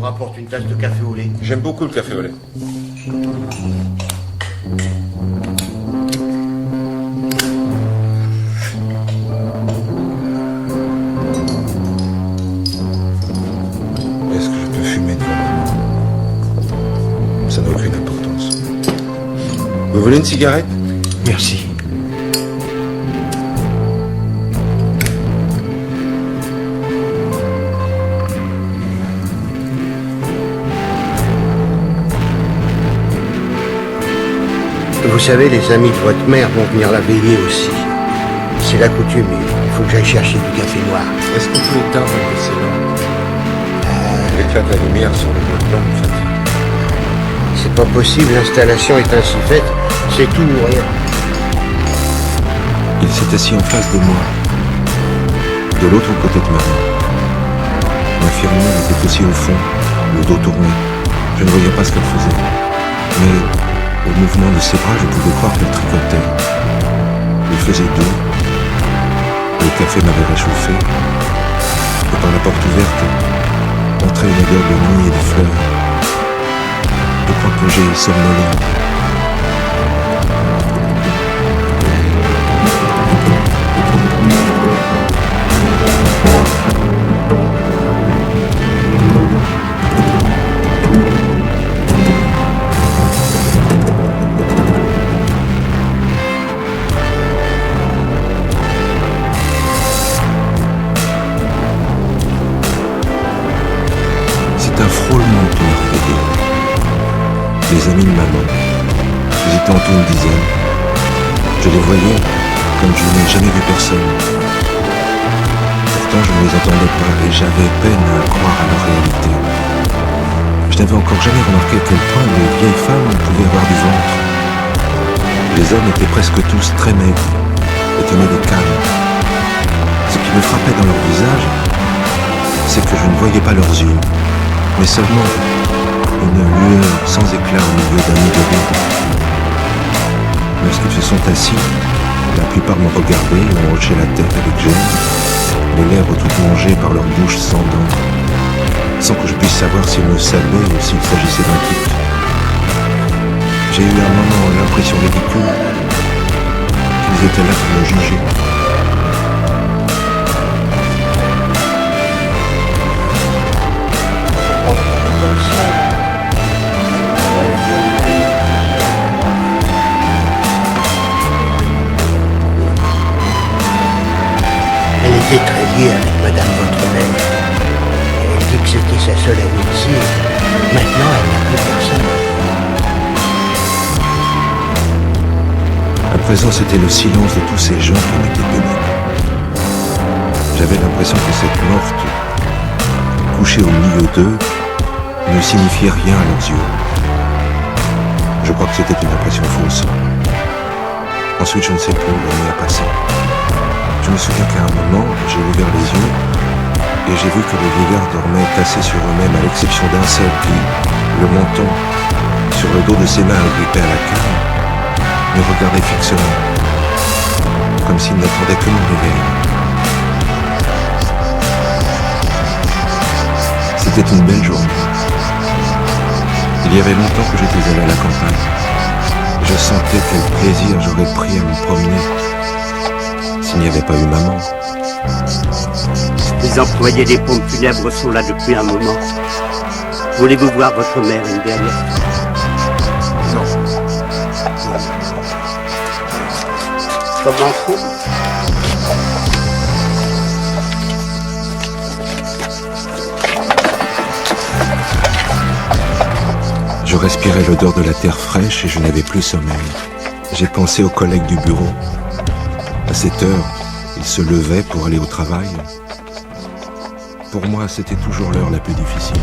vous rapporte une tasse de café au lait. J'aime beaucoup le café au lait. Est-ce que je peux fumer devant maman? Ça n'a aucune importance. Vous voulez une cigarette? Merci. Vous savez, les amis de votre mère vont venir la veiller aussi. C'est la coutume, il faut que j'aille chercher du café noir. Est-ce qu'on peut éteindre un de ces lampes? L'éclat de la lumière sur le bois blanc me fatigue. C'est pas possible, l'installation est ainsi faite, c'est tout ou rien. Il s'est assis en face de moi, de l'autre côté de maman. L'infirmière était aussi au fond, le dos tourné. Je ne voyais pas ce qu'elle faisait. Mais au mouvement de ses bras, je pouvais croire qu'elle tricotait. Il faisait doux. Le café m'avait réchauffé. Et par la porte ouverte, entrait une odeur de nuit et de fleurs. Je crois que j'ai somnolé. Un frôlement autour de les amis de maman. Ils étaient en tout une dizaine. Je les voyais comme je n'ai jamais vu personne. Pourtant, je ne les entendais pas et j'avais peine à croire à leur réalité. Je n'avais encore jamais remarqué à quel point les vieilles femmes pouvaient avoir du ventre. Les hommes étaient presque tous très maigres et tenaient des cannes. Ce qui me frappait dans leur visage, c'est que je ne voyais pas leurs yeux, mais seulement une lueur sans éclat au milieu d'un nid de rides. Lorsqu'ils se sont assis, la plupart m'ont regardé et ont hoché la tête avec gêne, les lèvres toutes mangées par leur bouche sans dents, sans que je puisse savoir s'ils me saluaient ou s'il s'agissait d'un tic. J'ai eu un moment l'impression ridicule qu'ils étaient là pour me juger. Elle était très liée avec madame votre mère. Elle dit que c'était sa seule amitié. Maintenant, elle n'a plus personne. À présent, c'était le silence de tous ces gens qui m'était pénible. J'avais l'impression que cette morte, couchée au milieu d'eux, ne signifiait rien à leurs yeux. Je crois que c'était une impression fausse. Ensuite, je ne sais plus où l'année a passé. Je me souviens qu'à un moment, j'ai ouvert les yeux et j'ai vu que les vieillards dormaient tassés sur eux-mêmes, à l'exception d'un seul qui, le menton sur le dos de ses mains agrippées à la canne, me regardait fixement, comme s'il n'attendait que mon réveil. C'était une belle journée. Il y avait longtemps que j'étais allé à la campagne. Je sentais quel plaisir j'aurais pris à me promener s'il n'y avait pas eu maman. Les employés des pompes funèbres sont là depuis un moment. Voulez-vous voir votre mère une dernière fois? Non. Comment faut? Je respirais l'odeur de la terre fraîche et je n'avais plus sommeil. J'ai pensé aux collègues du bureau. À cette heure, ils se levaient pour aller au travail. Pour moi, c'était toujours l'heure la plus difficile.